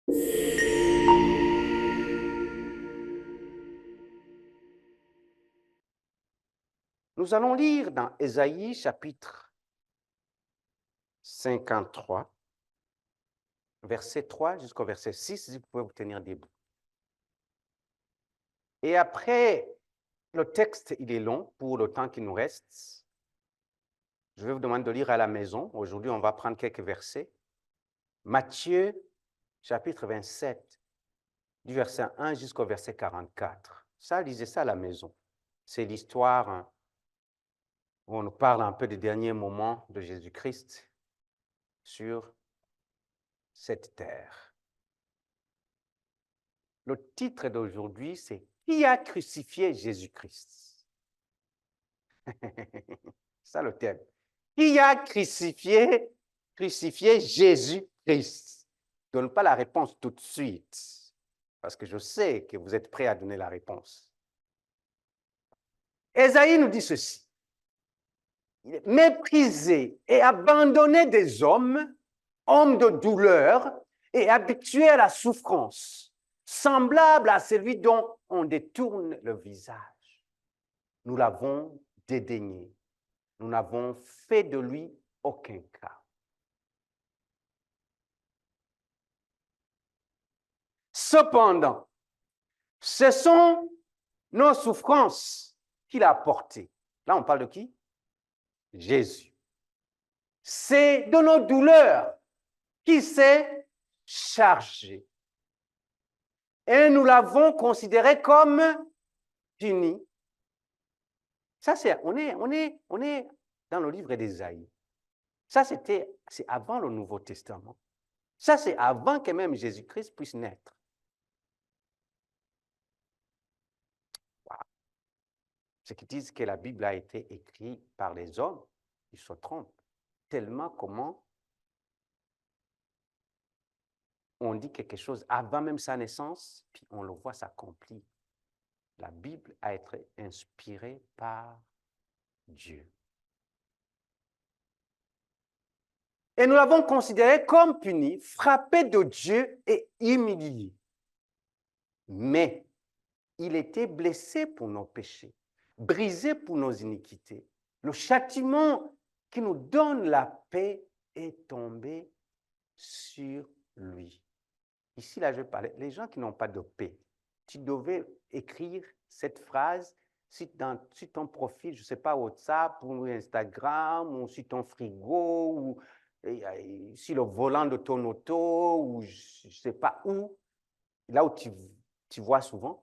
Nous allons lire dans Ésaïe chapitre 53, verset 3 jusqu'au verset 6, si vous pouvez vous tenir debout. Et après, le texte, il est long pour le temps qui nous reste. Je vais vous demander de lire à la maison. Aujourd'hui, on va prendre quelques versets. Matthieu chapitre 27, du verset 1 jusqu'au verset 44. Ça, lisez ça à la maison. C'est l'histoire où on nous parle un peu des derniers moments de Jésus-Christ sur cette terre. Le titre d'aujourd'hui, c'est « Qui a crucifié Jésus-Christ » C'est ça le thème. Qui a crucifié Jésus-Christ? Je ne donne pas la réponse tout de suite, parce que je sais que vous êtes prêts à donner la réponse. Ésaïe nous dit ceci. Il est méprisé et abandonné des hommes, homme de douleur et habitué à la souffrance, semblable à celui dont on détourne le visage. Nous l'avons dédaigné. Nous n'avons fait de lui aucun cas. Cependant, ce sont nos souffrances qu'il a portées. Là, on parle de qui? Jésus. C'est de nos douleurs qu'il s'est chargé. Et nous l'avons considéré comme puni. Ça, on est dans le livre d'Ésaïe. Ça, c'est avant le Nouveau Testament. Ça, c'est avant que même Jésus-Christ puisse naître. Wow. Ceux qui disent que la Bible a été écrite par les hommes, ils se trompent. Tellement comment on dit quelque chose avant même sa naissance, puis on le voit s'accomplir. La Bible a été inspirée par Dieu. Et nous l'avons considéré comme puni, frappé de Dieu et humilié. Mais il était blessé pour nos péchés, brisé pour nos iniquités. Le châtiment qui nous donne la paix est tombé sur lui. Ici, là, je parlais, les gens qui n'ont pas de paix, tu devais écrire cette phrase sur ton profil, je ne sais pas, WhatsApp ou Instagram, ou sur ton frigo, ou sur le volant de ton auto, ou je ne sais pas où, là où tu vois souvent.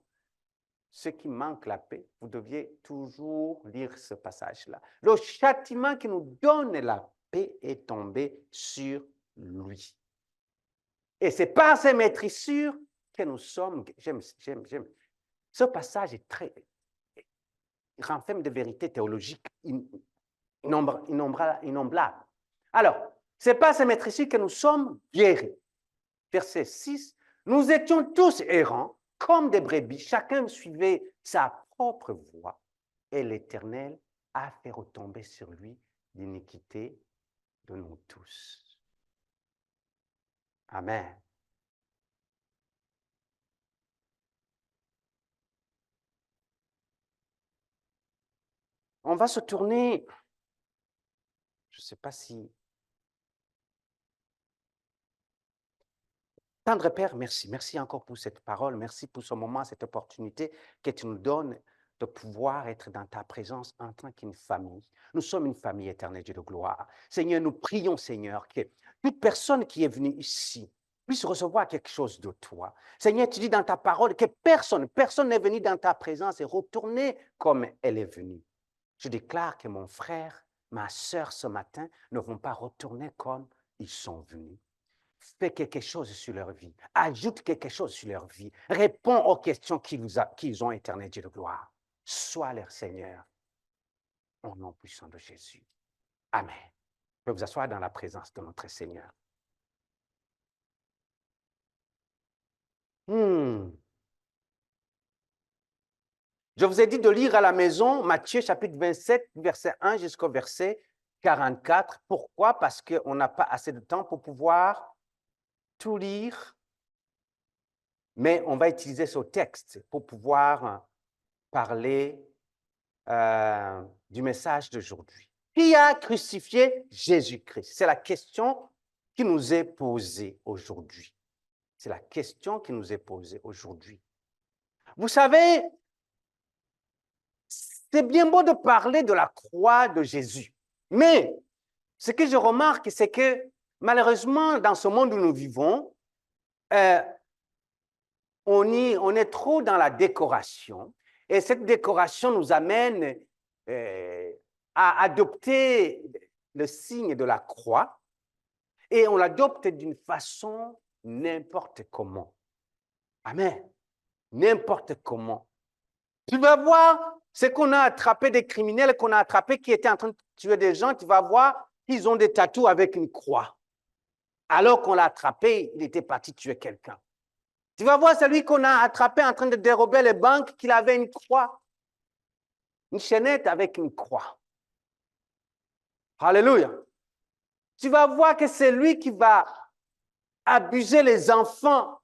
Ceux qui manquent la paix, vous deviez toujours lire ce passage-là. Le châtiment qui nous donne la paix est tombé sur lui. Et c'est par ces maîtrissures que nous sommes. J'aime. Ce passage est très. Il renferme de vérités théologiques innombrables. Alors, c'est par ces maîtrissures que nous sommes guéris. Verset 6. Nous étions tous errants, comme des brebis, chacun suivait sa propre voie, et l'Éternel a fait retomber sur lui l'iniquité de nous tous. Amen. On va se tourner, je ne sais pas si... Tendre Père, merci. Merci encore pour cette parole. Merci pour ce moment, cette opportunité que tu nous donnes de pouvoir être dans ta présence en tant qu'une famille. Nous sommes une famille éternelle, Dieu de gloire. Seigneur, nous prions, Seigneur, que toute personne qui est venue ici puisse recevoir quelque chose de toi. Seigneur, tu dis dans ta parole que personne n'est venu dans ta présence et retourner comme elle est venue. Je déclare que mon frère, ma sœur ce matin ne vont pas retourner comme ils sont venus. Fais quelque chose sur leur vie. Ajoute quelque chose sur leur vie. Réponds aux questions qu'ils ont, éternel Dieu de gloire. Sois leur Seigneur. Au nom puissant de Jésus. Amen. Vous pouvez vous asseoir dans la présence de notre Seigneur. Je vous ai dit de lire à la maison Matthieu chapitre 27, verset 1 jusqu'au verset 44. Pourquoi? Parce qu'on n'a pas assez de temps pour pouvoir tout lire Mais on va utiliser ce texte pour pouvoir parler du message d'aujourd'hui. Qui a crucifié Jésus-Christ? C'est la question qui nous est posée aujourd'hui. C'est la question qui nous est posée aujourd'hui. Vous savez, c'est bien beau de parler de la croix de Jésus, mais ce que je remarque, c'est que malheureusement, dans ce monde où nous vivons, on est trop dans la décoration, et cette décoration nous amène à adopter le signe de la croix, et on l'adopte d'une façon n'importe comment. Amen. N'importe comment. Tu vas voir ce qu'on a attrapé des criminels qu'on a attrapés qui étaient en train de tuer des gens, tu vas voir qu'ils ont des tatous avec une croix. Alors qu'on l'a attrapé, il était parti tuer quelqu'un. Tu vas voir celui qu'on a attrapé en train de dérober les banques, qu'il avait une croix. Une chaînette avec une croix. Alléluia. Tu vas voir que c'est lui qui va abuser les enfants,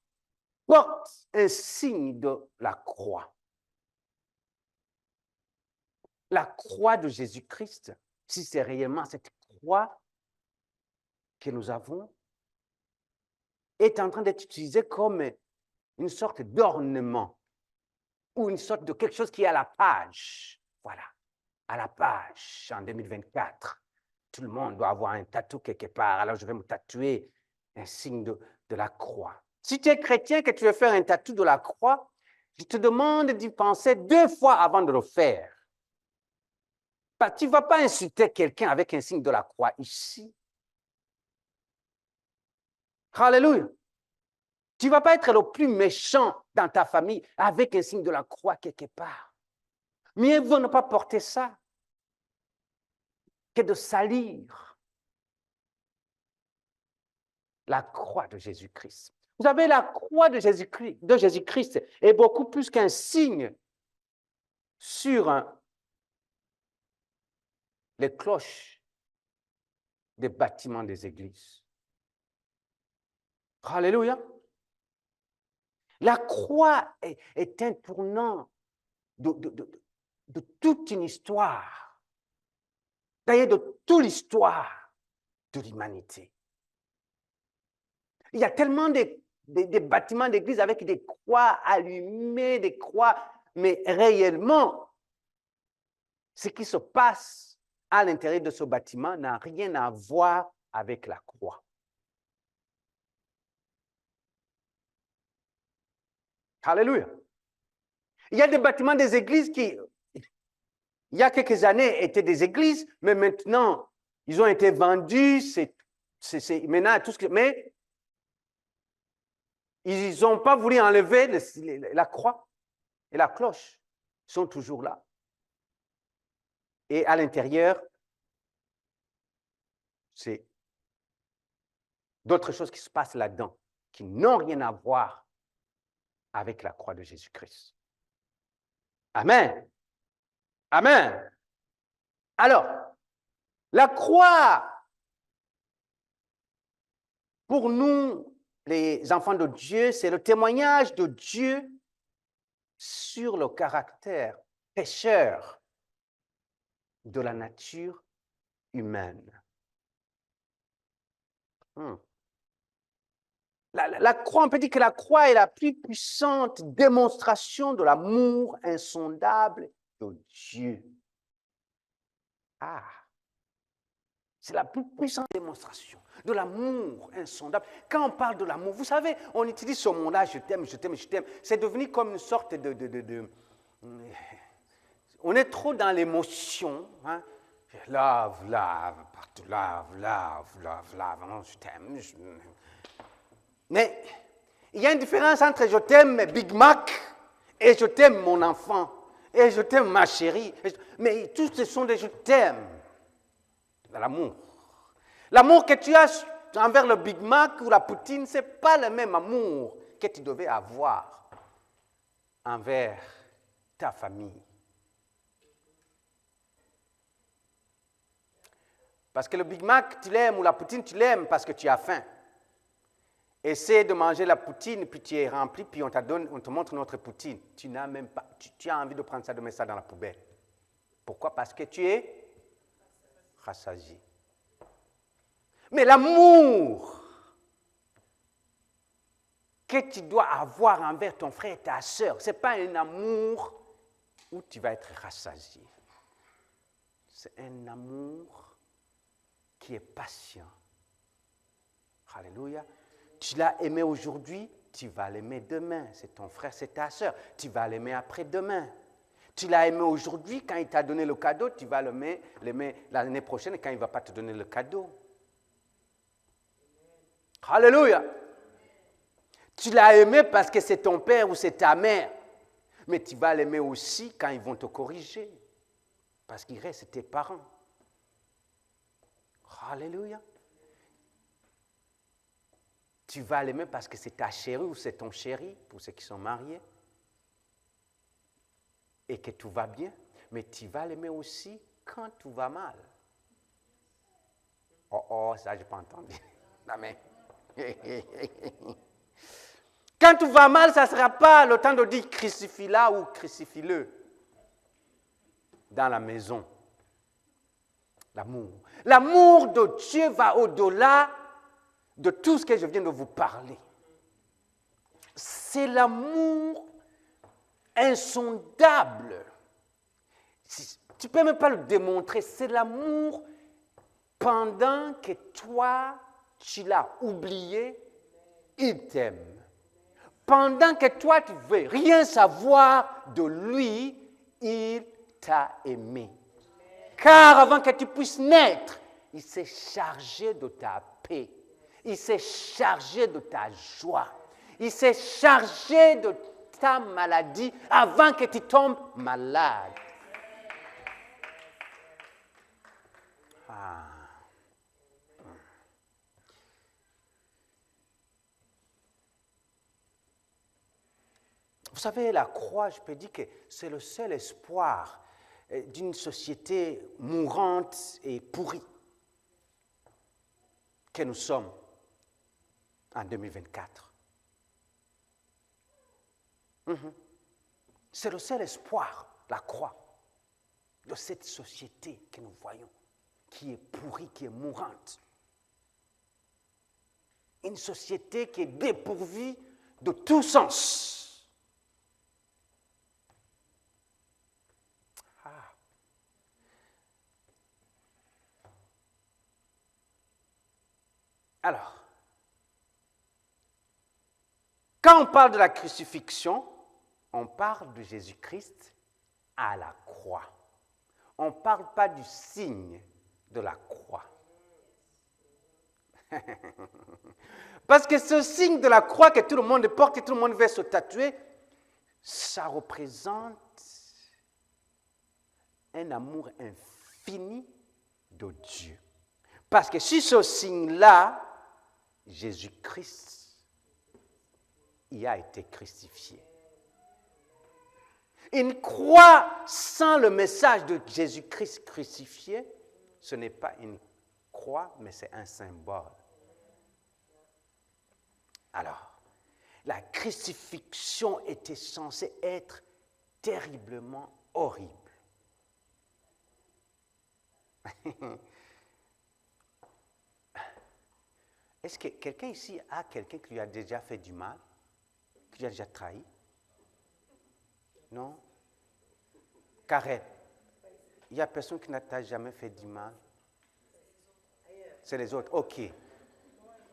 porte un signe de la croix. La croix de Jésus-Christ, si c'est réellement cette croix que nous avons, est en train d'être utilisée comme une sorte d'ornement ou une sorte de quelque chose qui est à la page. Voilà, à la page en 2024. Tout le monde doit avoir un tatou quelque part. Alors, je vais me tatouer un signe de la croix. Si tu es chrétien, que tu veux faire un tatou de la croix, je te demande d'y penser 2 fois avant de le faire. Tu ne vas pas insulter quelqu'un avec un signe de la croix ici. Alléluia. Tu ne vas pas être le plus méchant dans ta famille avec un signe de la croix quelque part. Mieux vaut ne pas porter ça que de salir la croix de Jésus-Christ. Vous savez, la croix de Jésus-Christ est beaucoup plus qu'un signe sur les cloches des bâtiments des églises. Alléluia. La croix est un tournant de toute une histoire, d'ailleurs de toute l'histoire de l'humanité. Il y a tellement de bâtiments d'église avec des croix allumées, des croix, mais réellement, ce qui se passe à l'intérieur de ce bâtiment n'a rien à voir avec la croix. Alléluia. Il y a des bâtiments des églises qui, il y a quelques années, étaient des églises, mais maintenant, ils ont été vendus, maintenant tout ce que... Mais ils n'ont pas voulu enlever la croix et la cloche. Ils sont toujours là. Et à l'intérieur, c'est d'autres choses qui se passent là-dedans, qui n'ont rien à voir avec la croix de Jésus-Christ. Amen. Amen. Alors, la croix, pour nous, les enfants de Dieu, c'est le témoignage de Dieu sur le caractère pécheur de la nature humaine. La croix, on peut dire que la croix est la plus puissante démonstration de l'amour insondable de Dieu. C'est la plus puissante démonstration de l'amour insondable. Quand on parle de l'amour, vous savez, on utilise ce mot-là, je t'aime, je t'aime, je t'aime. C'est devenu comme une sorte on est trop dans l'émotion. Hein? Love, love, partout, love, love, love, love. Je t'aime. Mais il y a une différence entre je t'aime Big Mac et je t'aime mon enfant et je t'aime ma chérie. Mais tous ce sont des je t'aime. L'amour. L'amour que tu as envers le Big Mac ou la poutine, ce n'est pas le même amour que tu devais avoir envers ta famille. Parce que le Big Mac, tu l'aimes, ou la poutine, tu l'aimes parce que tu as faim. Essaie de manger la poutine, puis tu es rempli, puis on te montre notre poutine. Tu n'as même pas, tu as envie de prendre ça, de mettre ça dans la poubelle. Pourquoi? Parce que tu es rassasié. Mais l'amour que tu dois avoir envers ton frère et ta soeur, ce n'est pas un amour où tu vas être rassasié. C'est un amour qui est patient. Alléluia. Tu l'as aimé aujourd'hui, tu vas l'aimer demain. C'est ton frère, c'est ta soeur. Tu vas l'aimer après-demain. Tu l'as aimé aujourd'hui, quand il t'a donné le cadeau, tu vas l'aimer l'année prochaine quand il ne va pas te donner le cadeau. Alléluia. Tu l'as aimé parce que c'est ton père ou c'est ta mère. Mais tu vas l'aimer aussi quand ils vont te corriger. Parce qu'ils restent tes parents. Alléluia. Tu vas l'aimer parce que c'est ta chérie ou c'est ton chéri, pour ceux qui sont mariés. Et que tout va bien. Mais tu vas l'aimer aussi quand tout va mal. Oh, ça, je n'ai pas entendu. Amen. Quand tout va mal, ça ne sera pas le temps de dire crucifie-la ou crucifie-le dans la maison. L'amour. L'amour de Dieu va au-delà de tout ce que je viens de vous parler. C'est l'amour insondable. Tu ne peux même pas le démontrer. C'est l'amour pendant que toi, tu l'as oublié, il t'aime. Pendant que toi, tu ne veux rien savoir de lui, il t'a aimé. Car avant que tu puisses naître, il s'est chargé de ta paix. Il s'est chargé de ta joie. Il s'est chargé de ta maladie avant que tu tombes malade. Ah. Vous savez, la croix, je peux dire que c'est le seul espoir d'une société mourante et pourrie que nous sommes en 2024. C'est le seul espoir, la croix, de cette société que nous voyons, qui est pourrie, qui est mourante. Une société qui est dépourvue de tout sens. Alors, quand on parle de la crucifixion, on parle de Jésus-Christ à la croix. On ne parle pas du signe de la croix. Parce que ce signe de la croix que tout le monde porte, que tout le monde veut se tatouer, ça représente un amour infini de Dieu. Parce que sur ce signe-là, Jésus-Christ y a été crucifié. Une croix sans le message de Jésus-Christ crucifié, ce n'est pas une croix, mais c'est un symbole. Alors, la crucifixion était censée être terriblement horrible. Est-ce que quelqu'un ici a quelqu'un qui lui a déjà fait du mal, qui lui a déjà trahi? Non? Karen, il n'y a personne qui n'a jamais fait du mal? C'est les autres, ok.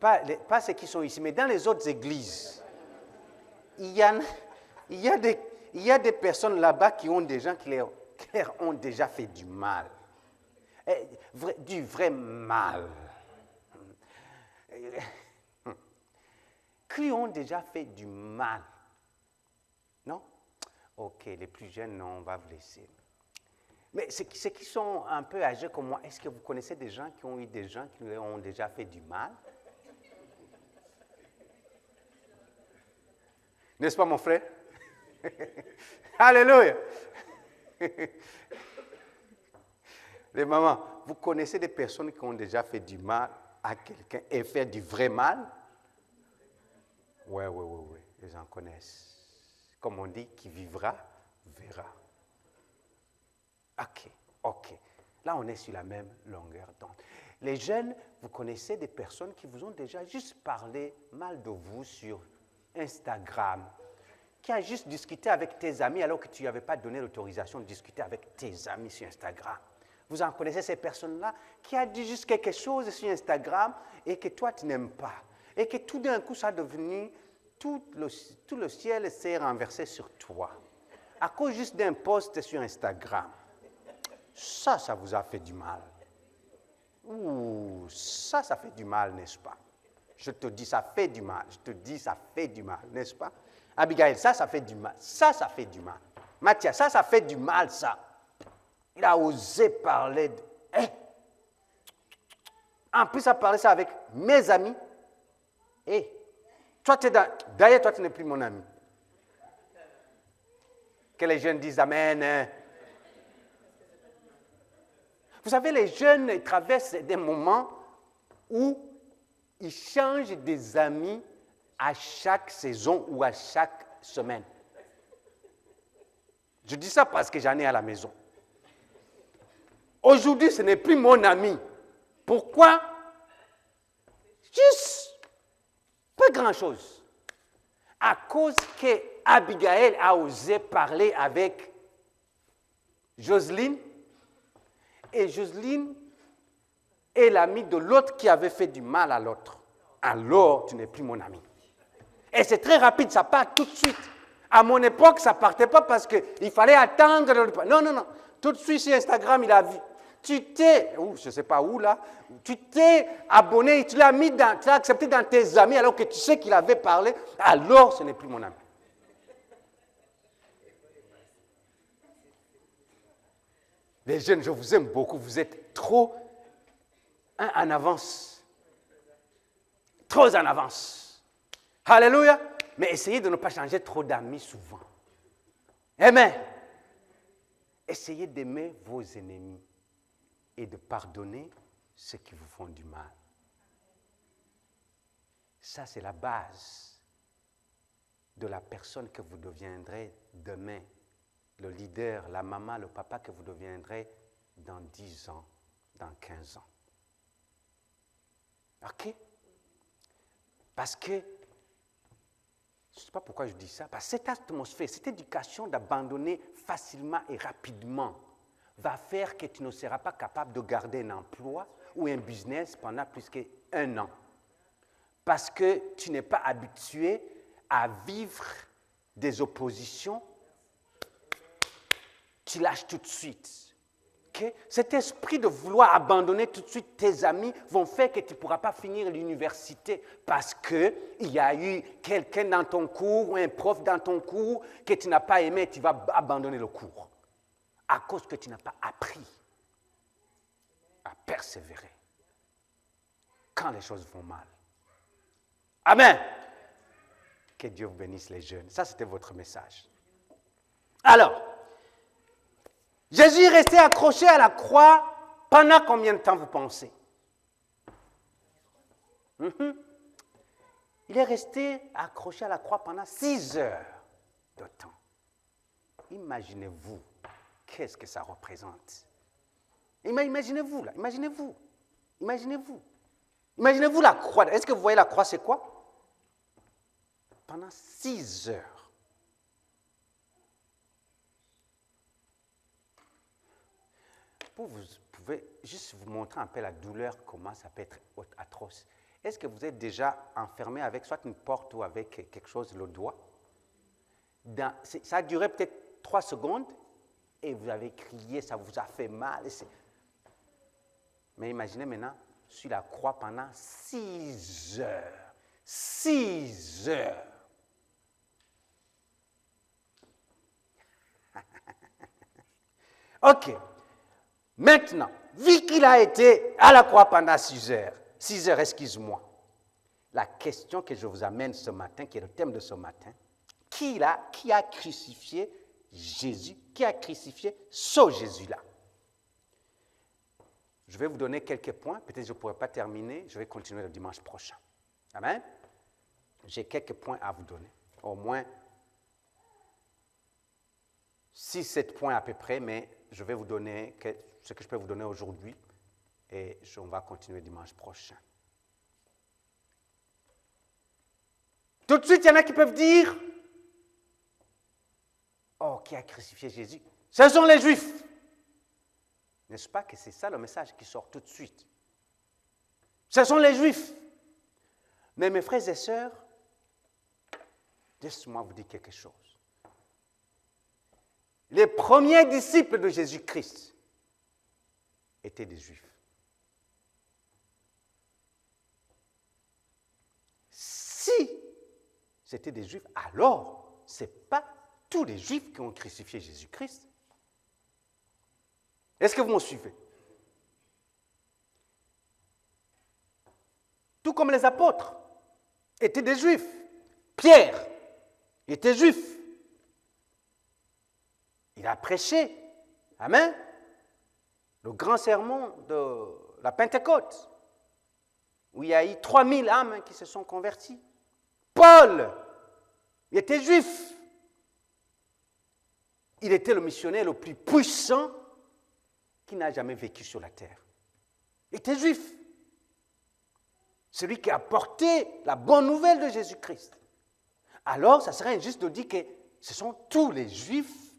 Pas ceux qui sont ici, mais dans les autres églises, il y a des personnes là-bas qui ont des gens qui leur ont déjà fait du mal. Du vrai mal. Qui ont déjà fait du mal. Non? Ok, les plus jeunes, non, on va vous laisser. Mais ceux qui sont un peu âgés comme moi, est-ce que vous connaissez des gens qui ont eu des gens qui leur ont déjà fait du mal? N'est-ce pas, mon frère? Alléluia! Les mamans, vous connaissez des personnes qui ont déjà fait du mal à quelqu'un et fait du vrai mal? Oui, oui, oui, oui, les gens connaissent. Comme on dit, qui vivra, verra. OK, OK. Là, on est sur la même longueur d'onde. Les jeunes, vous connaissez des personnes qui vous ont déjà juste parlé mal de vous sur Instagram, qui a juste discuté avec tes amis alors que tu n'avais pas donné l'autorisation de discuter avec tes amis sur Instagram. Vous en connaissez ces personnes-là qui a dit juste quelque chose sur Instagram et que toi, tu n'aimes pas. Et que tout d'un coup, ça a devenu, tout le ciel s'est renversé sur toi. À cause juste d'un post sur Instagram. Ça vous a fait du mal. Ouh, ça fait du mal, n'est-ce pas? Je te dis, ça fait du mal. Je te dis, ça fait du mal, n'est-ce pas? Abigail, ça fait du mal. Ça fait du mal. Mathias, ça fait du mal, ça. Il a osé parler de... En plus, il a parlé ça avec mes amis. Toi, d'ailleurs, toi, tu n'es plus mon ami. Que les jeunes disent Amen. Vous savez, les jeunes ils traversent des moments où ils changent des amis à chaque saison ou à chaque semaine. Je dis ça parce que j'en ai à la maison. Aujourd'hui, ce n'est plus mon ami. Pourquoi? Juste pas grand-chose. À cause que Abigail a osé parler avec Jocelyne, et Jocelyne est l'ami de l'autre qui avait fait du mal à l'autre. Alors, tu n'es plus mon ami. Et c'est très rapide, ça part tout de suite. À mon époque, ça ne partait pas parce qu'il fallait attendre. Non. Tout de suite sur Instagram, il a vu. Tu t'es, je ne sais pas où là, tu t'es abonné, tu l'as accepté dans tes amis alors que tu sais qu'il avait parlé, alors ce n'est plus mon ami. Les jeunes, je vous aime beaucoup, vous êtes trop en avance. Trop en avance. Alléluia. Mais essayez de ne pas changer trop d'amis souvent. Amen. Essayez d'aimer vos ennemis et de pardonner ceux qui vous font du mal. Ça, c'est la base de la personne que vous deviendrez demain. Le leader, la maman, le papa que vous deviendrez dans 10 ans, dans 15 ans. OK? Parce que, je ne sais pas pourquoi je dis ça, parce que cette atmosphère, cette éducation d'abandonner facilement et rapidement va faire que tu ne seras pas capable de garder un emploi ou un business pendant plus qu'1 an. Parce que tu n'es pas habitué à vivre des oppositions, tu lâches tout de suite. Okay? Cet esprit de vouloir abandonner tout de suite tes amis vont faire que tu ne pourras pas finir l'université parce qu'il y a eu quelqu'un dans ton cours ou un prof dans ton cours que tu n'as pas aimé et tu vas abandonner le cours à cause que tu n'as pas appris à persévérer quand les choses vont mal. Amen. Que Dieu vous bénisse les jeunes. Ça, c'était votre message. Alors, Jésus est resté accroché à la croix pendant combien de temps vous pensez? Il est resté accroché à la croix pendant 6 heures de temps. Imaginez-vous, qu'est-ce que ça représente? Imaginez-vous là, imaginez-vous. Imaginez-vous la croix. Est-ce que vous voyez la croix, c'est quoi? Pendant 6 heures. Vous pouvez juste vous montrer un peu la douleur, comment ça peut être atroce. Est-ce que vous êtes déjà enfermé avec soit une porte ou avec quelque chose, le doigt? Ça a duré peut-être 3 secondes et vous avez crié, ça vous a fait mal. Mais imaginez maintenant sur la croix pendant 6 heures. 6 heures. OK. Maintenant, vu qu'il a été à la croix pendant 6 heures, excuse-moi, la question que je vous amène ce matin, qui est le thème de ce matin, qui a crucifié Jésus? Qui a crucifié ce Jésus-là? Je vais vous donner quelques points, peut-être que je ne pourrai pas terminer, je vais continuer le dimanche prochain. Amen? j'ai quelques points à vous donner. Au moins 6-7 points à peu près, mais je vais vous donner ce que je peux vous donner aujourd'hui et on va continuer dimanche prochain. Tout de suite, il y en a qui peuvent dire, oh, qui a crucifié Jésus? Ce sont les Juifs. N'est-ce pas que c'est ça le message qui sort tout de suite? Ce sont les Juifs. Mais mes frères et sœurs, laissez-moi vous dire quelque chose. Les premiers disciples de Jésus-Christ étaient des Juifs. Si c'était des Juifs, alors ce n'est pas tous les Juifs qui ont crucifié Jésus-Christ. Est-ce que vous me suivez? Tout comme les apôtres étaient des Juifs. Pierre était juif. Il a prêché. Amen. Le grand sermon de la Pentecôte, où il y a eu 3000 âmes qui se sont converties. Paul, il était juif. Il était le missionnaire le plus puissant qui n'a jamais vécu sur la terre. Il était juif. Celui qui a porté la bonne nouvelle de Jésus-Christ. Alors, ça serait injuste de dire que ce sont tous les Juifs.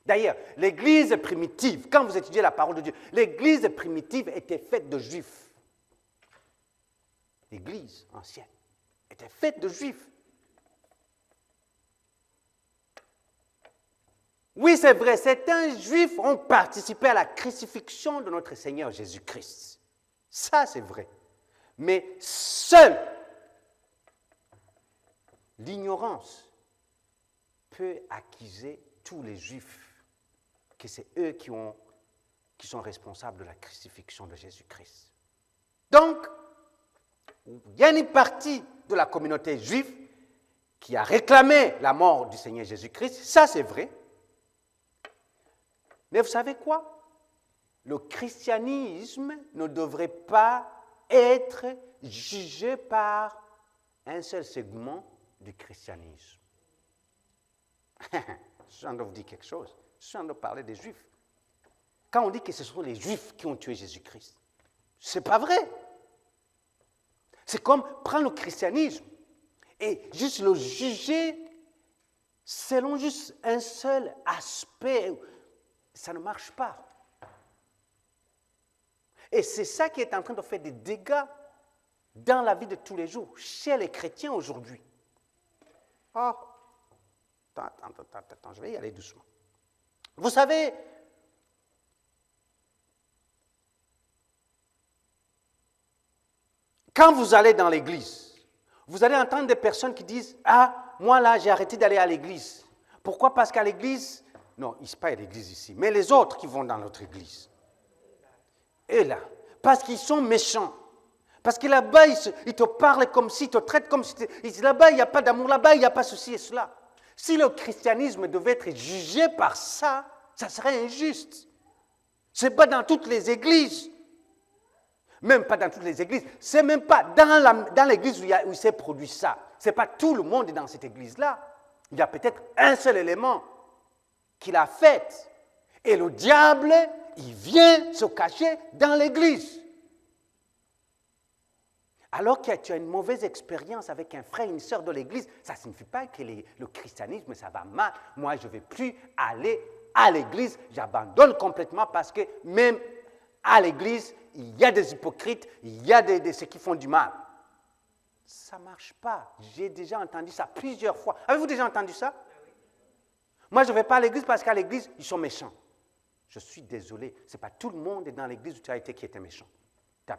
D'ailleurs, l'Église primitive, quand vous étudiez la parole de Dieu, l'Église primitive était faite de Juifs. L'Église ancienne était faite de Juifs. Oui, c'est vrai, certains Juifs ont participé à la crucifixion de notre Seigneur Jésus-Christ. Ça, c'est vrai. Mais seule l'ignorance peut accuser tous les Juifs que c'est eux qui sont responsables de la crucifixion de Jésus-Christ. Donc, il y a une partie de la communauté juive qui a réclamé la mort du Seigneur Jésus-Christ, ça c'est vrai. Mais vous savez quoi? Le christianisme ne devrait pas être jugé par un seul segment du christianisme. Je viens de vous dire quelque chose. Je viens de parler des Juifs. Quand on dit que ce sont les Juifs qui ont tué Jésus-Christ, ce n'est pas vrai. C'est comme prendre le christianisme et juste le juger selon juste un seul aspect. Ça ne marche pas. Et c'est ça qui est en train de faire des dégâts dans la vie de tous les jours, chez les chrétiens aujourd'hui. Oh, attends, je vais y aller doucement. Vous savez, quand vous allez dans l'église, vous allez entendre des personnes qui disent « Ah, moi là, j'ai arrêté d'aller à l'église. » Pourquoi? Parce qu'à l'église, non, il n'y a pas l'église ici, mais les autres qui vont dans notre église. Et là, parce qu'ils sont méchants. Parce que là-bas, ils te parlent comme si, ils te traitent comme si... Là-bas, il n'y a pas d'amour, là-bas, il n'y a pas ceci et cela. Si le christianisme devait être jugé par ça, ça serait injuste. Ce n'est pas dans toutes les églises. Même pas dans toutes les églises. Ce n'est même pas dans l'église où il s'est produit ça. Ce n'est pas tout le monde dans cette église-là. Il y a peut-être un seul élément qui l'a fait. Et le diable, il vient se cacher dans l'église. Alors que tu as une mauvaise expérience avec un frère, une sœur de l'église, ça ne signifie pas que le christianisme, ça va mal. Moi, je ne vais plus aller à l'église. J'abandonne complètement parce que même à l'église, il y a des hypocrites, il y a ceux qui font du mal. Ça ne marche pas. J'ai déjà entendu ça plusieurs fois. Avez-vous déjà entendu ça? Moi, je ne vais pas à l'église parce qu'à l'église, ils sont méchants. Je suis désolé. Ce n'est pas tout le monde dans l'église où tu as été qui était méchant.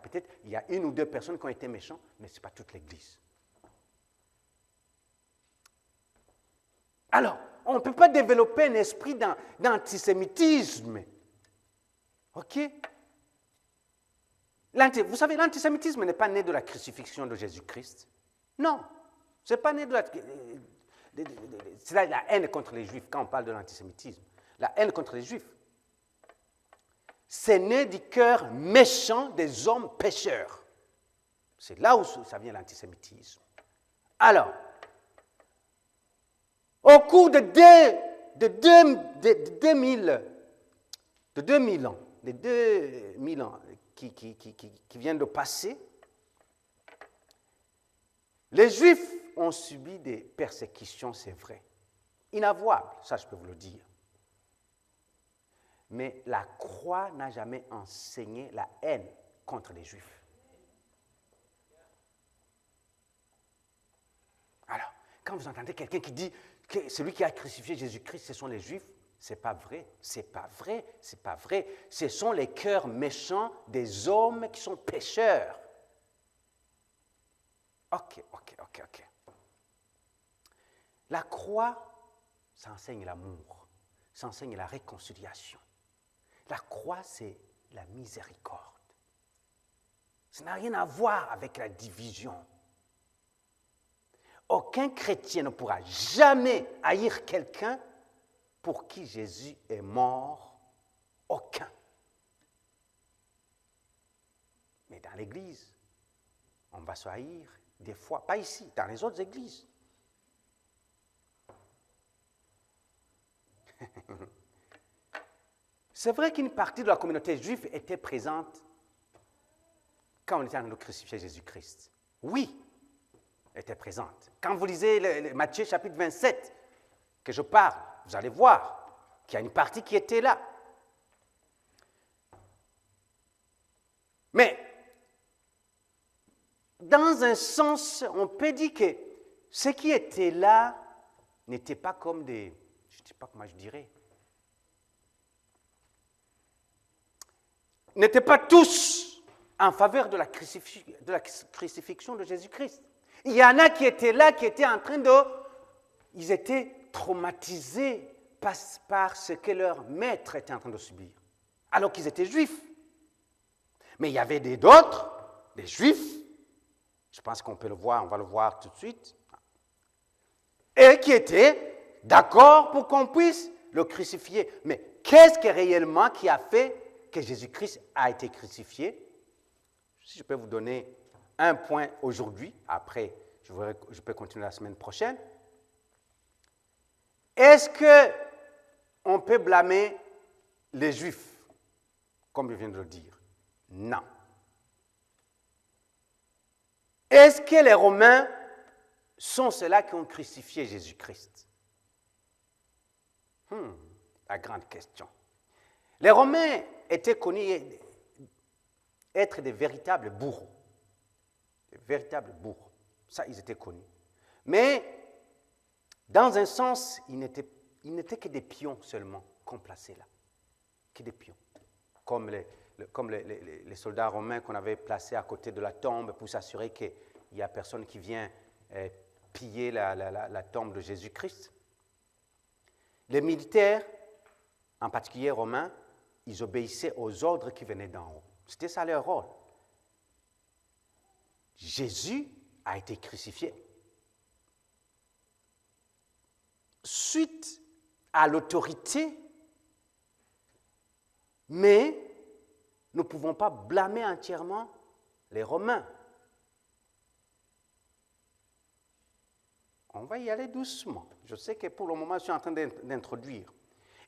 Peut-être il y a une ou deux personnes qui ont été méchantes, mais ce n'est pas toute l'église. Alors, on ne peut pas développer un esprit d'antisémitisme. OK? Vous savez, l'antisémitisme n'est pas né de la crucifixion de Jésus-Christ. Non, ce n'est pas né de la... C'est la haine contre les Juifs, quand on parle de l'antisémitisme. La haine contre les Juifs. C'est né du cœur méchant des hommes pécheurs. C'est là où ça vient l'antisémitisme. Alors, au cours de 2000 ans, les 2000 ans qui viennent de passer, les Juifs ont subi des persécutions, c'est vrai, inavouables, ça je peux vous le dire. Mais la croix n'a jamais enseigné la haine contre les Juifs. Alors, quand vous entendez quelqu'un qui dit que celui qui a crucifié Jésus-Christ, ce sont les Juifs, c'est pas vrai, c'est pas vrai, c'est pas vrai. Ce sont les cœurs méchants des hommes qui sont pécheurs. Ok. La croix, ça enseigne l'amour, ça enseigne la réconciliation. La croix, c'est la miséricorde. Ça n'a rien à voir avec la division. Aucun chrétien ne pourra jamais haïr quelqu'un pour qui Jésus est mort. Aucun. Mais dans l'Église, on va se haïr des fois, pas ici, dans les autres églises. C'est vrai qu'une partie de la communauté juive était présente quand on était en train de crucifier Jésus-Christ. Oui, elle était présente. Quand vous lisez Matthieu chapitre 27, que je parle, vous allez voir qu'il y a une partie qui était là. Mais, dans un sens, on peut dire que ceux qui étaient là n'étaient pas comme des, je ne sais pas comment je dirais, n'étaient pas tous en faveur de la crucifixion de Jésus-Christ. Il y en a qui étaient là, qui étaient en train de... Ils étaient traumatisés par ce que leur maître était en train de subir, alors qu'ils étaient juifs. Mais il y avait d'autres, des juifs, je pense qu'on peut le voir, on va le voir tout de suite, et qui étaient d'accord pour qu'on puisse le crucifier. Mais qu'est-ce que réellement qui a fait que Jésus-Christ a été crucifié? Si je peux vous donner un point aujourd'hui, après je peux continuer la semaine prochaine. Est-ce qu'on peut blâmer les Juifs, comme je viens de le dire? Non. Est-ce que les Romains sont ceux-là qui ont crucifié Jésus-Christ? La grande question. Les Romains étaient connus être des véritables bourreaux. Des véritables bourreaux. Ça, ils étaient connus. Mais, dans un sens, ils n'étaient que des pions seulement qu'on plaçait là. Que des pions. Comme les soldats romains qu'on avait placés à côté de la tombe pour s'assurer qu'il n'y a personne qui vient piller la tombe de Jésus-Christ. Les militaires, en particulier romains, ils obéissaient aux ordres qui venaient d'en haut. C'était ça leur rôle. Jésus a été crucifié suite à l'autorité, mais nous ne pouvons pas blâmer entièrement les Romains. On va y aller doucement. Je sais que pour le moment, je suis en train d'introduire.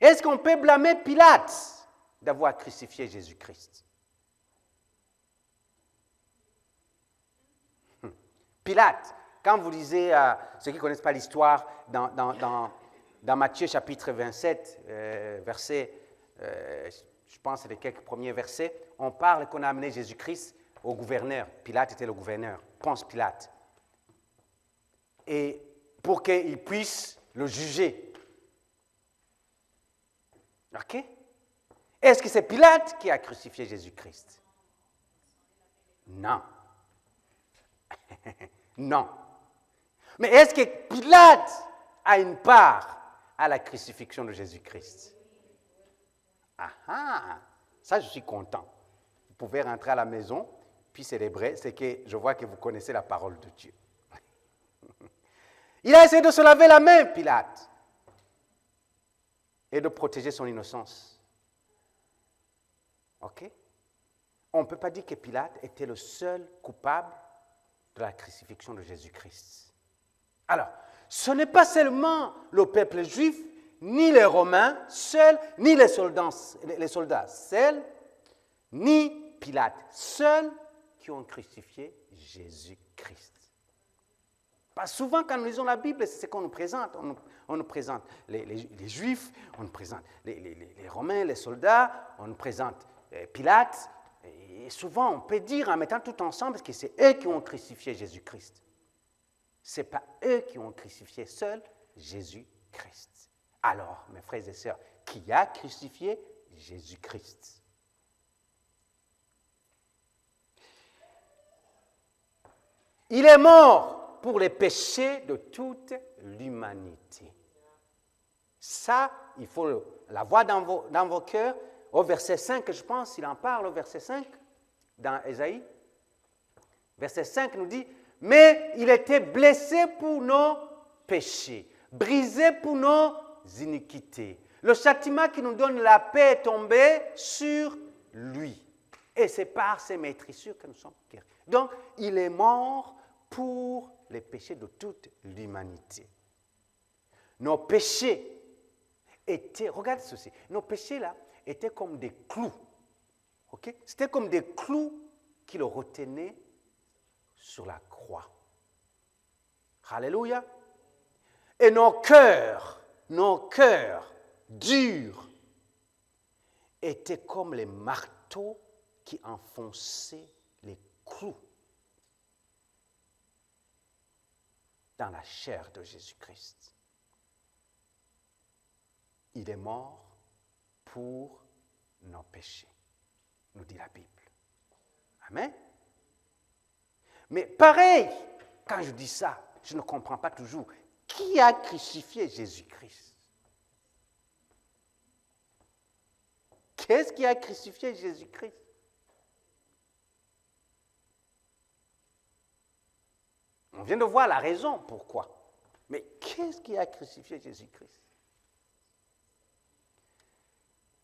Est-ce qu'on peut blâmer Pilate d'avoir crucifié Jésus-Christ? Pilate, quand vous lisez, ceux qui ne connaissent pas l'histoire, dans Matthieu chapitre 27, verset, je pense que c'est les quelques premiers versets, on parle qu'on a amené Jésus-Christ au gouverneur. Pilate était le gouverneur, Ponce Pilate. Et pour qu'il puisse le juger. OK? Est-ce que c'est Pilate qui a crucifié Jésus-Christ? Non. Non. Mais est-ce que Pilate a une part à la crucifixion de Jésus-Christ? Ah, ça je suis content. Vous pouvez rentrer à la maison, puis célébrer, c'est que je vois que vous connaissez la parole de Dieu. Il a essayé de se laver la main, Pilate, et de protéger son innocence. OK? On ne peut pas dire que Pilate était le seul coupable de la crucifixion de Jésus-Christ. Alors, ce n'est pas seulement le peuple juif, ni les Romains seuls, ni les soldats seuls, ni Pilate seuls qui ont crucifié Jésus-Christ. Parce que souvent, quand nous lisons la Bible, c'est ce qu'on nous présente. On nous présente les Juifs, on nous présente les Romains, les soldats, on nous présente Pilate. Et souvent, on peut dire en mettant tout ensemble que c'est eux qui ont crucifié Jésus-Christ. Ce n'est pas eux qui ont crucifié seul Jésus-Christ. Alors, mes frères et sœurs, qui a crucifié Jésus-Christ? Il est mort pour les péchés de toute l'humanité. Ça, il faut l'avoir dans vos cœurs. Au verset 5, je pense, il en parle au verset 5, dans Ésaïe. Verset 5 nous dit, « Mais il était blessé pour nos péchés, brisé pour nos iniquités. Le châtiment qui nous donne la paix est tombé sur lui. Et c'est par ses maîtrissures que nous sommes guéris. » Donc, il est mort pour les péchés de toute l'humanité. Nos péchés étaient, regardez ceci, nos péchés là étaient comme des clous. Okay? C'était comme des clous qui le retenaient sur la croix. Alléluia. Et nos cœurs durs étaient comme les marteaux qui enfonçaient les clous dans la chair de Jésus-Christ. Il est mort pour nos péchés, nous dit la Bible. Amen. Mais pareil, quand je dis ça, je ne comprends pas toujours. Qui a crucifié Jésus-Christ? Qu'est-ce qui a crucifié Jésus-Christ? On vient de voir la raison pourquoi. Mais qu'est-ce qui a crucifié Jésus-Christ?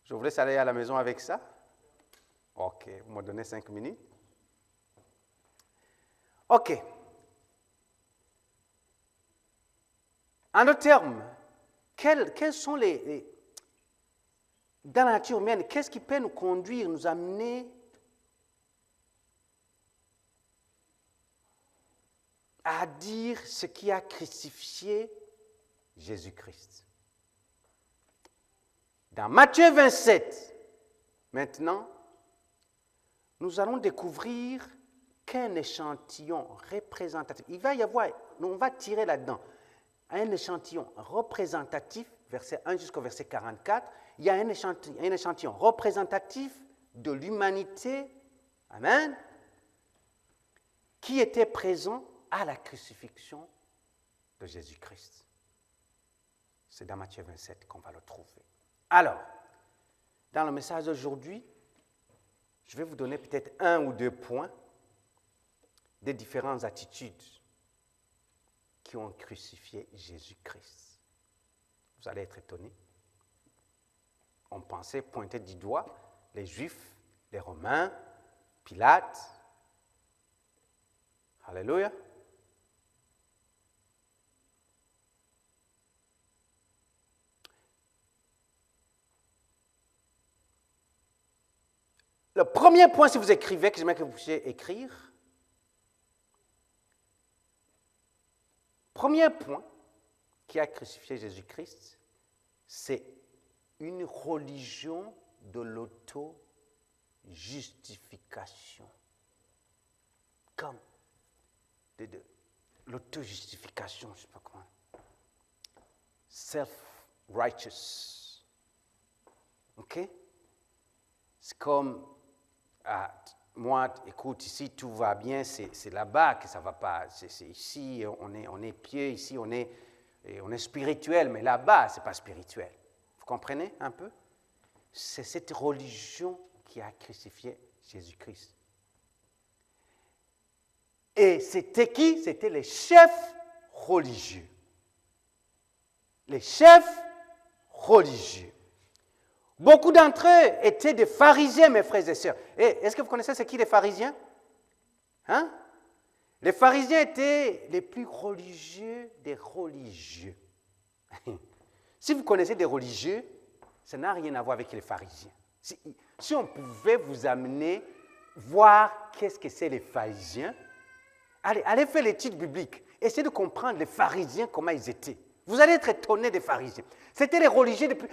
Je vous laisse aller à la maison avec ça. Ok, vous me donnez 5 minutes. Ok. En d'autres termes, quels sont dans la nature humaine, qu'est-ce qui peut nous conduire, nous amener à dire ce qui a crucifié Jésus-Christ? Dans Matthieu 27, maintenant, nous allons découvrir qu'un échantillon représentatif, il va y avoir, on va tirer là-dedans, un échantillon représentatif, verset 1 jusqu'au verset 44, il y a un échantillon représentatif de l'humanité, amen, qui était présent à la crucifixion de Jésus-Christ. C'est dans Matthieu 27 qu'on va le trouver. Alors, dans le message d'aujourd'hui, je vais vous donner peut-être 1 ou 2 points des différentes attitudes qui ont crucifié Jésus-Christ. Vous allez être étonnés. On pensait pointer du doigt les Juifs, les Romains, Pilate. Alléluia. Le premier point, si vous écrivez, que j'aimerais que vous puissiez écrire, premier point qui a crucifié Jésus-Christ, c'est une religion de l'auto-justification. Comme de l'auto-justification, je ne sais pas comment. Self-righteous. OK? C'est comme, moi, écoute, ici, tout va bien, c'est là-bas que ça ne va pas. C'est ici, on est pieux, ici, on est spirituel, mais là-bas, ce n'est pas spirituel. Vous comprenez un peu? C'est cette religion qui a crucifié Jésus-Christ. Et c'était qui? C'était les chefs religieux. Les chefs religieux. Beaucoup d'entre eux étaient des pharisiens, mes frères et sœurs. Et est-ce que vous connaissez c'est qui les pharisiens? Hein? Les pharisiens étaient les plus religieux des religieux. Si vous connaissez des religieux, ça n'a rien à voir avec les pharisiens. Si on pouvait vous amener voir qu'est-ce que c'est les pharisiens, allez faire l'étude biblique. Essayez de comprendre les pharisiens, comment ils étaient. Vous allez être étonné des pharisiens. C'était les religieux depuis...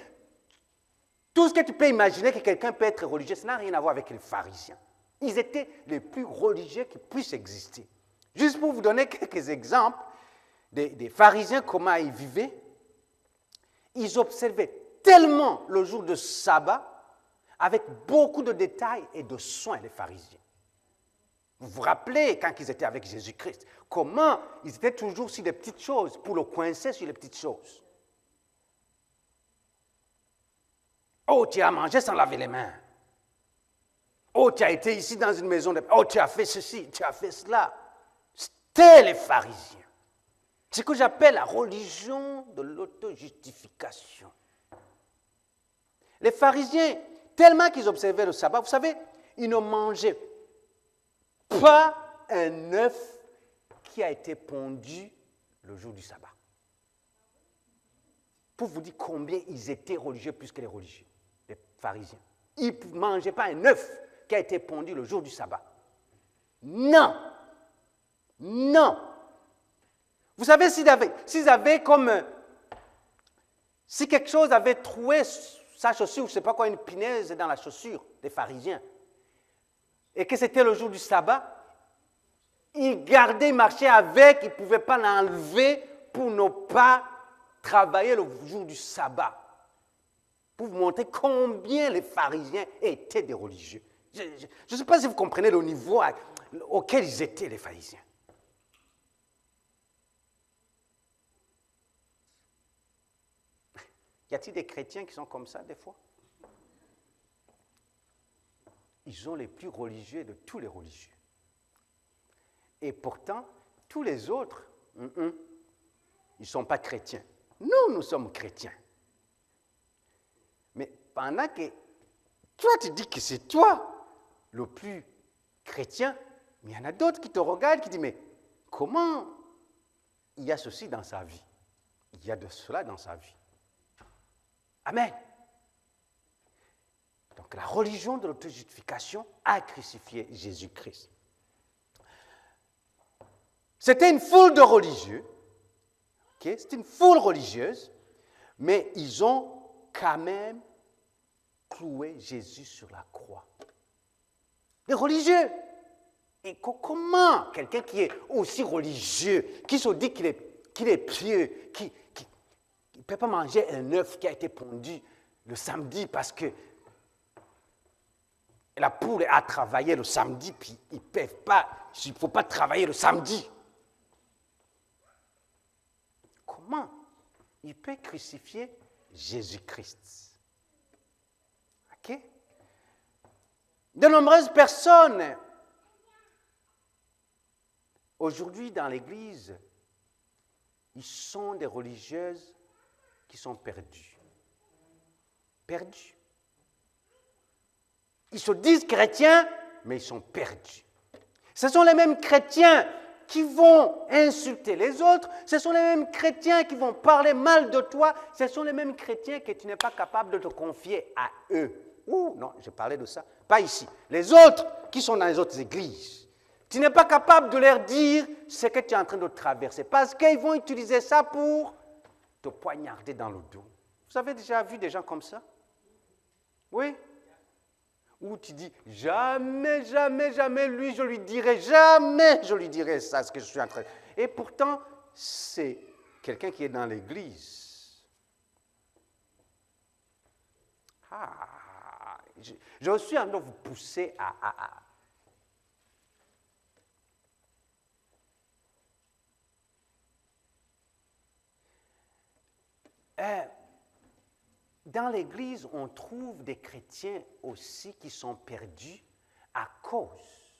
Tout ce que tu peux imaginer que quelqu'un peut être religieux, ça n'a rien à voir avec les pharisiens. Ils étaient les plus religieux qui puissent exister. Juste pour vous donner quelques exemples des pharisiens, comment ils vivaient, ils observaient tellement le jour de sabbat, avec beaucoup de détails et de soins, les pharisiens. Vous vous rappelez, quand ils étaient avec Jésus-Christ, comment ils étaient toujours sur des petites choses, pour le coincer sur les petites choses. Oh, tu as mangé sans laver les mains. Oh, tu as été ici dans une maison de... Oh, tu as fait ceci, tu as fait cela. C'était les pharisiens. C'est ce que j'appelle la religion de l'auto-justification. Les pharisiens, tellement qu'ils observaient le sabbat, vous savez, ils ne mangeaient pas un œuf qui a été pondu le jour du sabbat. Pour vous dire combien ils étaient religieux plus que les religieux, les pharisiens. Ils ne mangeaient pas un œuf qui a été pondu le jour du sabbat. Non. Non. Vous savez, s'ils avaient comme... Si quelque chose avait troué sa chaussure, je ne sais pas quoi, une punaise dans la chaussure des pharisiens, et que c'était le jour du sabbat, ils gardaient, ils marchaient avec, ils ne pouvaient pas l'enlever pour ne pas travailler le jour du sabbat. Pour vous montrer combien les pharisiens étaient des religieux. Je ne sais pas si vous comprenez le niveau auquel ils étaient, les pharisiens. Y a-t-il des chrétiens qui sont comme ça des fois? Ils sont les plus religieux de tous les religieux. Et pourtant, tous les autres, ils ne sont pas chrétiens. Nous sommes chrétiens. Mais pendant que toi, tu dis que c'est toi le plus chrétien, mais il y en a d'autres qui te regardent, qui disent, mais comment il y a ceci dans sa vie? Il y a de cela dans sa vie. Amen. Donc la religion de l'auto-justification a crucifié Jésus-Christ. C'était une foule de religieux, okay? C'était une foule religieuse, mais ils ont quand même cloué Jésus sur la croix. Les religieux. Et comment quelqu'un qui est aussi religieux, qui se dit qu'il est pieux, qui ne peut pas manger un œuf qui a été pondu le samedi parce que la poule a travaillé le samedi, puis ils ne peuvent pas, il ne faut pas travailler le samedi. Comment il peut crucifier Jésus-Christ? OK? De nombreuses personnes, aujourd'hui dans l'Église, ils sont des religieuses qui sont perdues. Perdues. Ils se disent chrétiens, mais ils sont perdus. Ce sont les mêmes chrétiens qui vont insulter les autres, ce sont les mêmes chrétiens qui vont parler mal de toi, ce sont les mêmes chrétiens que tu n'es pas capable de te confier à eux. Ouh, non, je parlais de ça, pas ici. Les autres qui sont dans les autres églises, tu n'es pas capable de leur dire ce que tu es en train de traverser, parce qu'ils vont utiliser ça pour te poignarder dans le dos. Vous avez déjà vu des gens comme ça? Oui? Où tu dis, jamais, jamais, jamais, lui, je lui dirai, jamais je lui dirai ça, ce que je suis en train de... Et pourtant, c'est quelqu'un qui est dans l'église. Je suis en train de vous pousser à dans l'Église, on trouve des chrétiens aussi qui sont perdus à cause.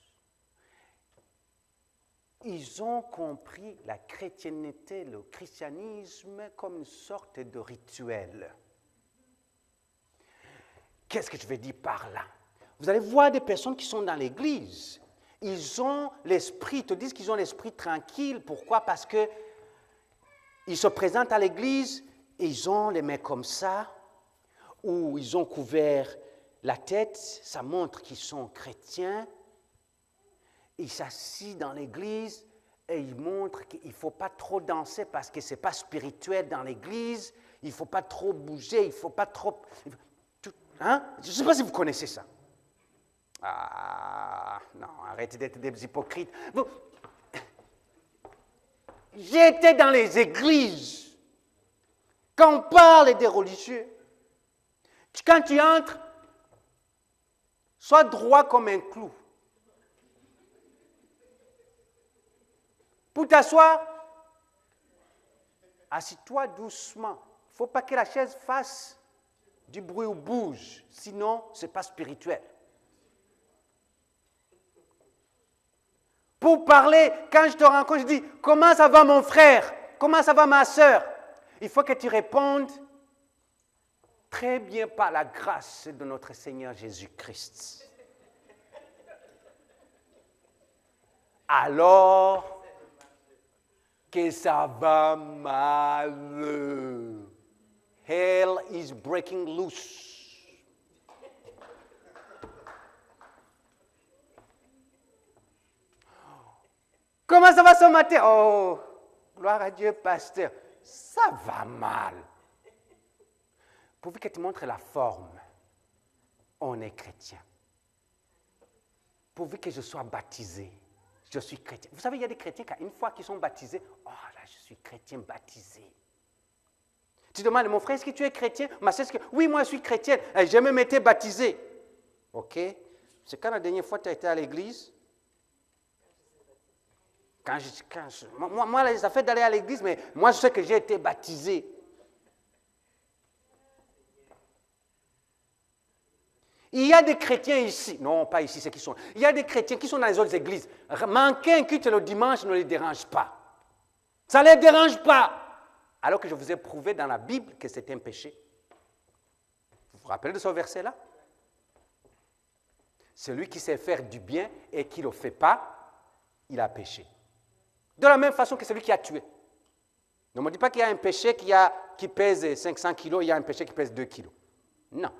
Ils ont compris la chrétienté, le christianisme comme une sorte de rituel. Qu'est-ce que je veux dire par là? Vous allez voir des personnes qui sont dans l'Église. ils ont l'esprit, ils te disent qu'ils ont l'esprit tranquille. Pourquoi? Parce que ils se présentent à l'église et ils ont les mains comme ça, ou ils ont couvert la tête, ça montre qu'ils sont chrétiens. Ils s'assient dans l'église et ils montrent qu'il ne faut pas trop danser parce que ce n'est pas spirituel dans l'église, il ne faut pas trop bouger, il ne faut pas trop... Hein? Je ne sais pas si vous connaissez ça. Ah, non, arrêtez d'être des hypocrites. J'étais dans les églises. Quand on parle des religieux, quand tu entres, sois droit comme un clou. Pour t'asseoir, assis-toi doucement. Il ne faut pas que la chaise fasse du bruit ou bouge, sinon ce n'est pas spirituel. Pour parler, quand je te rencontre, je dis « Comment ça va mon frère? Comment ça va ma soeur ?» Il faut que tu répondes « Très bien par la grâce de notre Seigneur Jésus-Christ. » Alors que ça va mal. Hell is breaking loose. Comment ça va ce matin? Oh, gloire à Dieu, pasteur. Ça va mal. Pourvu que tu montres la forme, on est chrétien. Pourvu que je sois baptisé, je suis chrétien. Vous savez, il y a des chrétiens qui, une fois qu'ils sont baptisés, oh là, je suis chrétien baptisé. Tu demandes, mon frère, est-ce que tu es chrétien? Ma soeur, est-ce que... Oui, moi, je suis chrétienne. J'ai même été baptisé. OK? C'est quand la dernière fois que tu as été à l'église? Moi, les affaires d'aller à l'église, mais moi, je sais que j'ai été baptisé. Il y a des chrétiens ici, non, pas ici, ceux qui sont. Il y a des chrétiens qui sont dans les autres églises. Manquer un culte le dimanche ne les dérange pas. Ça ne les dérange pas. Alors que je vous ai prouvé dans la Bible que c'est un péché. Vous vous rappelez de ce verset-là? Celui qui sait faire du bien et qui ne le fait pas, il a péché. De la même façon que celui qui a tué. Ne me dis pas qu'il y a un péché qui pèse 500 kilos, il y a un péché qui pèse 2 kilos. Non.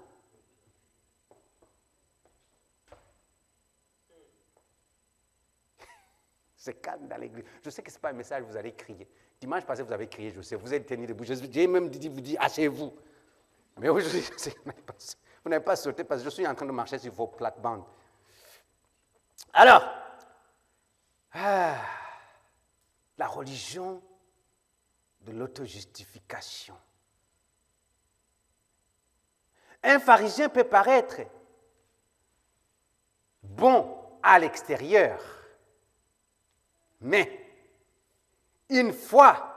C'est calme dans l'église. Je sais que ce n'est pas un message que vous allez crier. Dimanche passé, vous avez crié, je sais. Vous êtes tenu debout. J'ai même dit, vous dites, hachez-vous. Mais aujourd'hui, vous n'avez pas sauté parce que je suis en train de marcher sur vos plates-bandes. Alors, la religion de l'autojustification. Un pharisien peut paraître bon à l'extérieur, mais une fois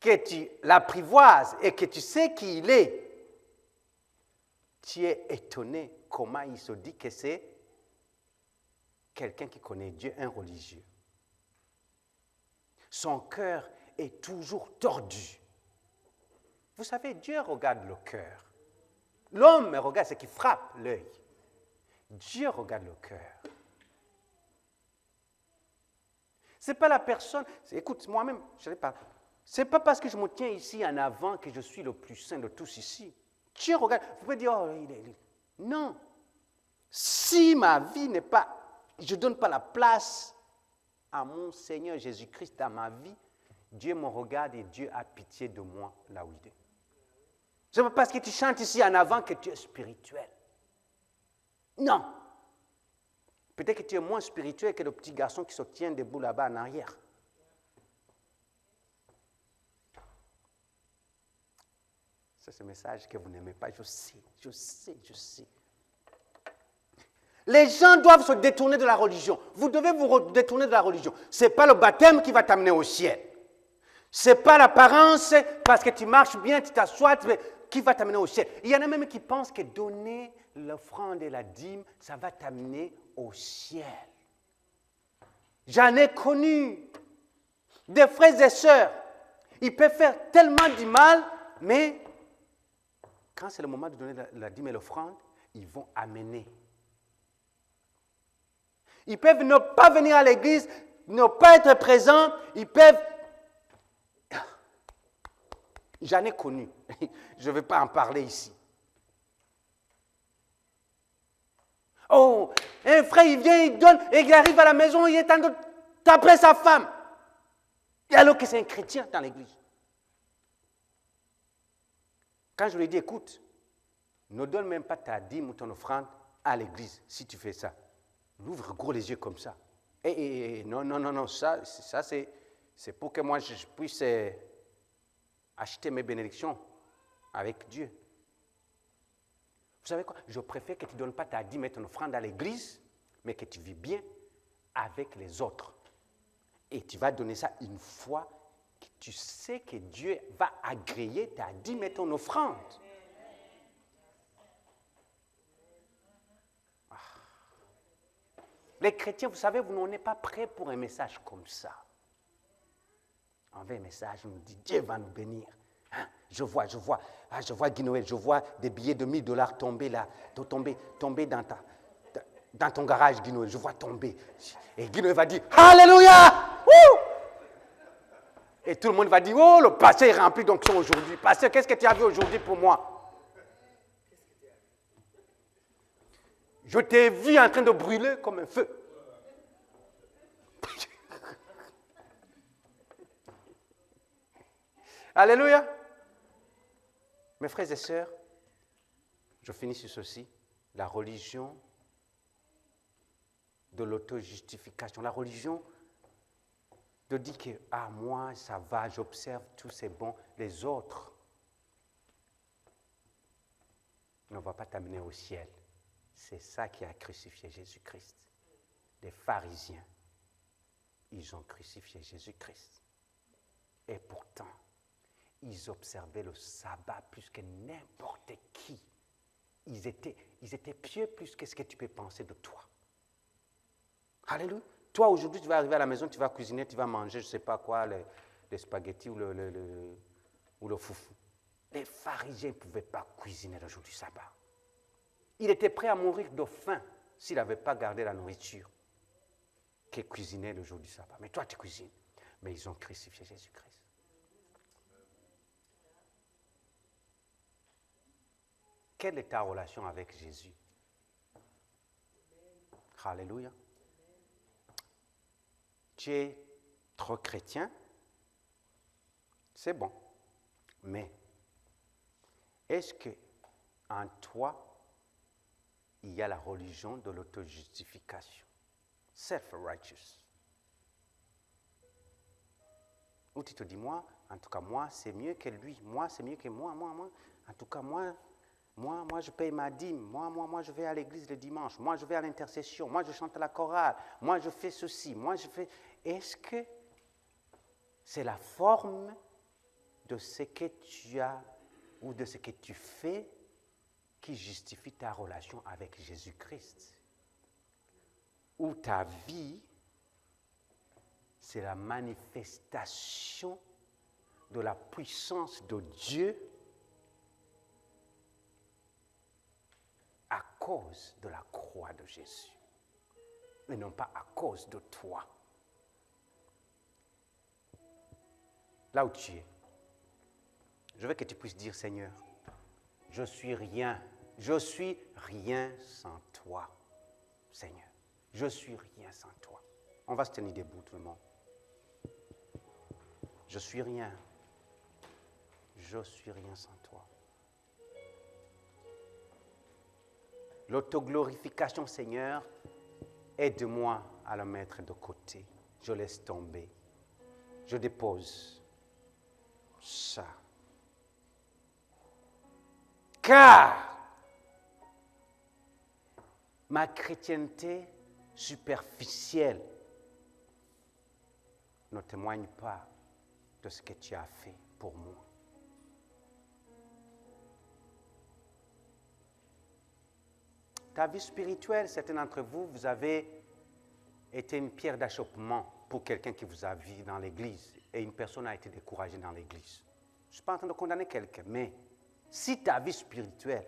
que tu l'apprivoises et que tu sais qui il est, tu es étonné comment il se dit que c'est quelqu'un qui connaît Dieu, un religieux. Son cœur est toujours tordu. Vous savez, Dieu regarde le cœur. L'homme regarde ce qui frappe l'œil. Dieu regarde le cœur. Ce n'est pas la personne... Écoute, moi-même, je ne sais pas. Ce n'est pas parce que je me tiens ici en avant que je suis le plus saint de tous ici. Dieu regarde... Vous pouvez dire, oh, non. Si ma vie n'est pas... Je ne donne pas la place à mon Seigneur Jésus-Christ dans ma vie, Dieu me regarde et Dieu a pitié de moi là où il est. Ce n'est pas parce que tu chantes ici en avant que tu es spirituel. Non. Peut-être que tu es moins spirituel que le petit garçon qui se tient debout là-bas en arrière. C'est ce message que vous n'aimez pas. Je sais. Les gens doivent se détourner de la religion. Vous devez vous détourner de la religion. Ce n'est pas le baptême qui va t'amener au ciel. Ce n'est pas l'apparence, parce que tu marches bien, tu t'assois, qui va t'amener au ciel. Il y en a même qui pensent que donner l'offrande et la dîme, ça va t'amener au ciel. J'en ai connu des frères et sœurs. Ils peuvent faire tellement du mal, mais quand c'est le moment de donner la dîme et l'offrande, ils vont amener. Ils peuvent ne pas venir à l'église, ne pas être présents. Ils peuvent... J'en ai connu. Je ne vais pas en parler ici. Oh, un frère, il vient, il donne, et il arrive à la maison, il est en train de taper sa femme. Et alors que c'est un chrétien dans l'église. Quand je lui ai dit, écoute, ne donne même pas ta dîme ou ton offrande à l'église si tu fais ça. Il ouvre gros les yeux comme ça. Non, ça c'est pour que moi je puisse acheter mes bénédictions avec Dieu. Vous savez quoi? Je préfère que tu ne donnes pas ta dîme et ton offrande à l'église, mais que tu vis bien avec les autres. Et tu vas donner ça une fois que tu sais que Dieu va agréer ta dîme et ton offrande. Les chrétiens, vous savez, vous n'en êtes pas prêts pour un message comme ça. On veut un message, on nous dit, Dieu va nous bénir. Hein? Je vois Guy Noël, je vois des billets de $1000 tomber là, tomber dans ton garage, Guy Noël, je vois tomber. Et Guy Noël va dire, Alléluia! Wouh! Et tout le monde va dire, oh, le pasteur est rempli d'onction aujourd'hui. Pasteur, qu'est-ce que tu as vu aujourd'hui pour moi? Je t'ai vu en train de brûler comme un feu. Alléluia. Mes frères et sœurs, je finis sur ceci. La religion de l'auto-justification. La religion de dire que, ah, moi, ça va, j'observe, tout c'est bon. Les autres ne vont pas t'amener au ciel. C'est ça qui a crucifié Jésus-Christ. Les pharisiens, ils ont crucifié Jésus-Christ. Et pourtant, ils observaient le sabbat plus que n'importe qui. Ils étaient pieux plus que ce que tu peux penser de toi. Alléluia. Toi, aujourd'hui, tu vas arriver à la maison, tu vas cuisiner, tu vas manger, je ne sais pas quoi, les spaghettis ou le foufou. Les pharisiens ne pouvaient pas cuisiner le jour du sabbat. Il était prêt à mourir de faim s'il n'avait pas gardé la nourriture qu'il cuisinait le jour du sabbat. Mais toi, tu cuisines. Mais ils ont crucifié Jésus-Christ. Quelle est ta relation avec Jésus? Alléluia. Tu es trop chrétien, c'est bon. Mais est-ce que en toi, il y a la religion de l'auto-justification? Self-righteous. Où tu te dis, moi, en tout cas, moi, c'est mieux que lui. Moi, c'est mieux que moi. En tout cas, moi, je paye ma dîme. Moi, je vais à l'église le dimanche. Moi, je vais à l'intercession. Moi, je chante à la chorale. Moi, je fais ceci. Moi, je fais... Est-ce que c'est la forme de ce que tu as ou de ce que tu fais qui justifie ta relation avec Jésus-Christ? Ou ta vie, c'est la manifestation de la puissance de Dieu à cause de la croix de Jésus, et non pas à cause de toi. Là où tu es, je veux que tu puisses dire, Seigneur, je suis rien sans toi, Seigneur. Je suis rien sans toi. On va se tenir debout, tout le monde. Je suis rien sans toi. L'autoglorification, Seigneur, aide-moi à la mettre de côté. Je laisse tomber. Je dépose ça. Car ma chrétienté superficielle ne témoigne pas de ce que tu as fait pour moi. Ta vie spirituelle, certains d'entre vous, vous avez été une pierre d'achoppement pour quelqu'un qui vous a vu dans l'église et une personne a été découragée dans l'église. Je ne suis pas en train de condamner quelqu'un, mais si ta vie spirituelle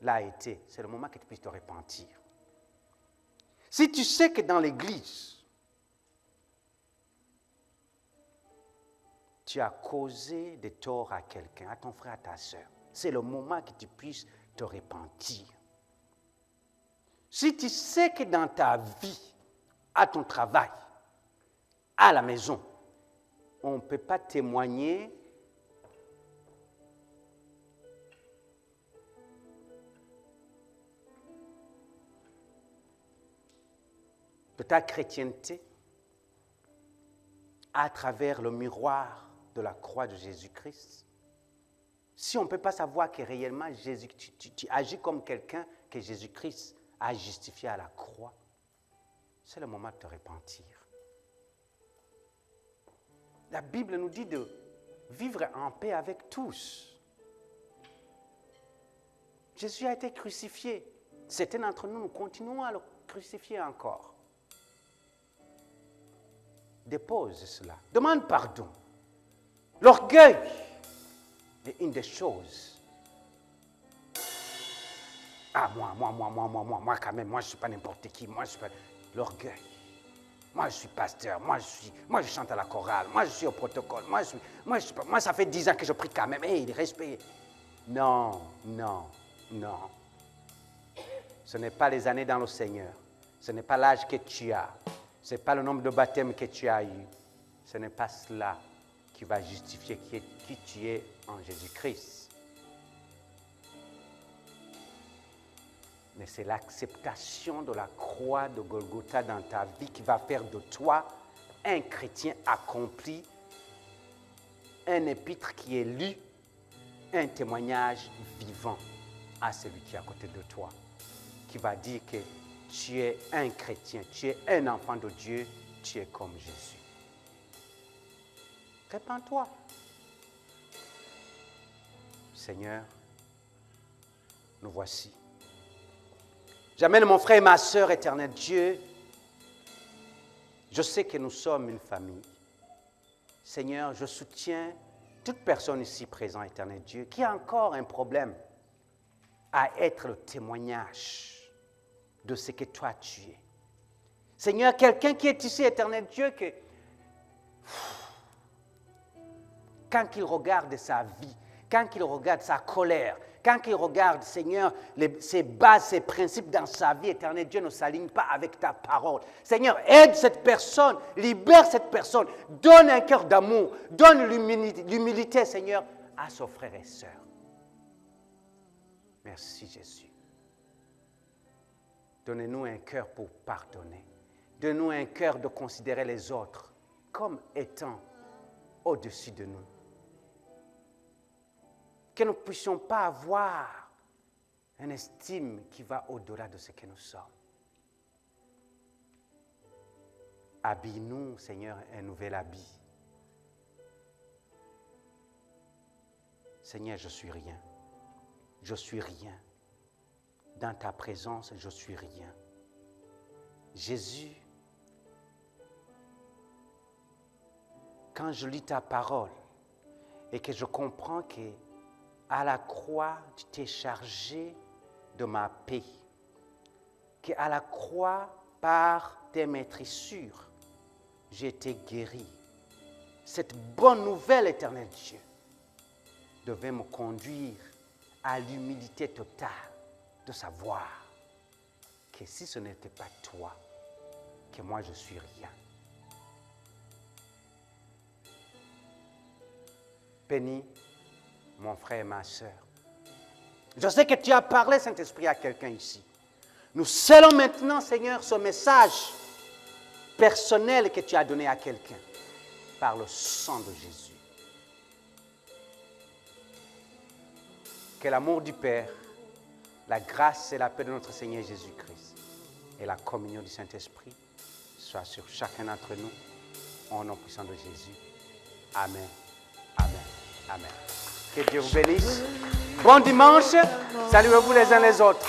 l'a été, c'est le moment que tu puisses te repentir. Si tu sais que dans l'église, tu as causé des torts à quelqu'un, à ton frère, à ta soeur, c'est le moment que tu puisses te repentir. Si tu sais que dans ta vie, à ton travail, à la maison, on ne peut pas témoigner de ta chrétienté à travers le miroir de la croix de Jésus-Christ, si on ne peut pas savoir que réellement tu agis comme quelqu'un que Jésus-Christ a justifié à la croix, c'est le moment de te repentir. La Bible nous dit de vivre en paix avec tous. Jésus a été crucifié. Certains d'entre nous, nous continuons à le crucifier encore. Dépose cela. Demande pardon. L'orgueil est une des choses. Ah, moi, quand même, moi, je ne suis pas n'importe qui. Moi, je suis pas... L'orgueil. Moi, je suis pasteur. Moi, je chante à la chorale. Moi, je suis au protocole. Moi, ça fait 10 ans que je prie quand même. Hey, respect. Non. Ce n'est pas les années dans le Seigneur. Ce n'est pas l'âge que tu as. Ce n'est pas le nombre de baptêmes que tu as eu. Ce n'est pas cela qui va justifier qui tu es en Jésus-Christ. Mais c'est l'acceptation de la croix de Golgotha dans ta vie qui va faire de toi un chrétien accompli, un épître qui est lu, un témoignage vivant à celui qui est à côté de toi, qui va dire que tu es un chrétien, tu es un enfant de Dieu, tu es comme Jésus. Répands-toi. Seigneur, nous voici. J'amène mon frère et ma sœur, éternel Dieu. Je sais que nous sommes une famille. Seigneur, je soutiens toute personne ici présente, éternel Dieu, qui a encore un problème à être le témoignage de ce que toi tu es. Seigneur, quelqu'un qui est ici, éternel Dieu, que quand il regarde sa vie, quand il regarde sa colère, quand il regarde, Seigneur, ses bases, ses principes dans sa vie, éternel Dieu ne s'aligne pas avec ta parole. Seigneur, aide cette personne, libère cette personne, donne un cœur d'amour, donne l'humilité, Seigneur, à ses frères et sœurs. Merci Jésus. Donnez-nous un cœur pour pardonner. Donnez-nous un cœur de considérer les autres comme étant au-dessus de nous. Que nous ne puissions pas avoir une estime qui va au-delà de ce que nous sommes. Habille-nous, Seigneur, un nouvel habit. Seigneur, je suis rien. Je suis rien. Dans ta présence, je suis rien. Jésus, quand je lis ta parole et que je comprends que à la croix, tu t'es chargé de ma paix. Qu'à la croix, par tes maîtrissures, j'ai été guéri. Cette bonne nouvelle, éternel Dieu, devait me conduire à l'humilité totale de savoir que si ce n'était pas toi, que moi je suis rien. Bénis mon frère et ma sœur. Je sais que tu as parlé, Saint-Esprit, à quelqu'un ici. Nous scellons maintenant, Seigneur, ce message personnel que tu as donné à quelqu'un par le sang de Jésus. Que l'amour du Père, la grâce et la paix de notre Seigneur Jésus-Christ et la communion du Saint-Esprit soient sur chacun d'entre nous, au nom puissant de Jésus. Amen. Amen. Amen. Que Dieu vous bénisse. Bon dimanche. Saluez-vous les uns les autres.